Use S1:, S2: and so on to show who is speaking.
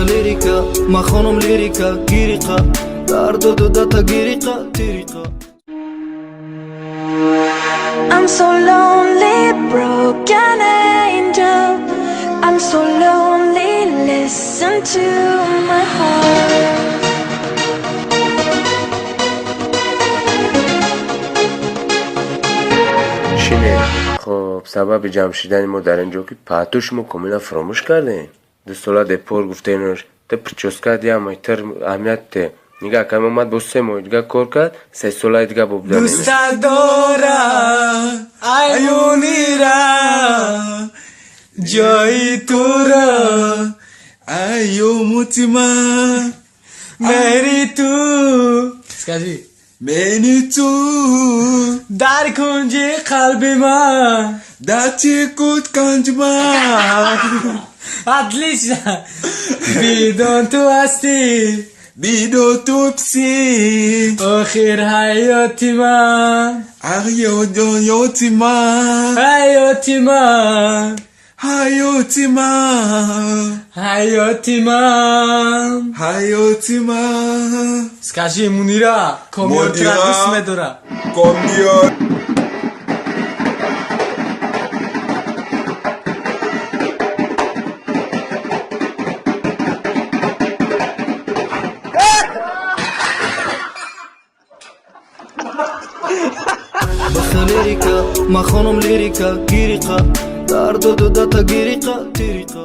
S1: لیریکا ما خانم لیریکا گیریقا درد و دتا گیریقا تیریقا
S2: I'm so lonely, broken angel. I'm so lonely, listen to my heart.
S3: شینه خب سبب جمع شدن ما در اینجا که پاتوش ما کاملا فراموش کردیم. دستولا دپور گفته اینوش ده پرچوسکا دیا مایتر اهمیت ده نگاه که اومد با 3 ماه دیگه کار کرد 3 سال دیگه ببدن
S1: دوست دارم عیونی را جایی تو را ایو مطمئن میری تو منی تو در کنج قلب من دتی کود کنج من Отлично! Бидон ту асти Бидон ту пси Охир хайоти ман Хайоти ман Хайоти ман Хайоти ман Хайоти ман Хайоти ман Скажи, Мунира, комиор трагус медора Комиор لیریکا ما خانم لیریکا گیریقا درد و دتا گیریقا تیریقا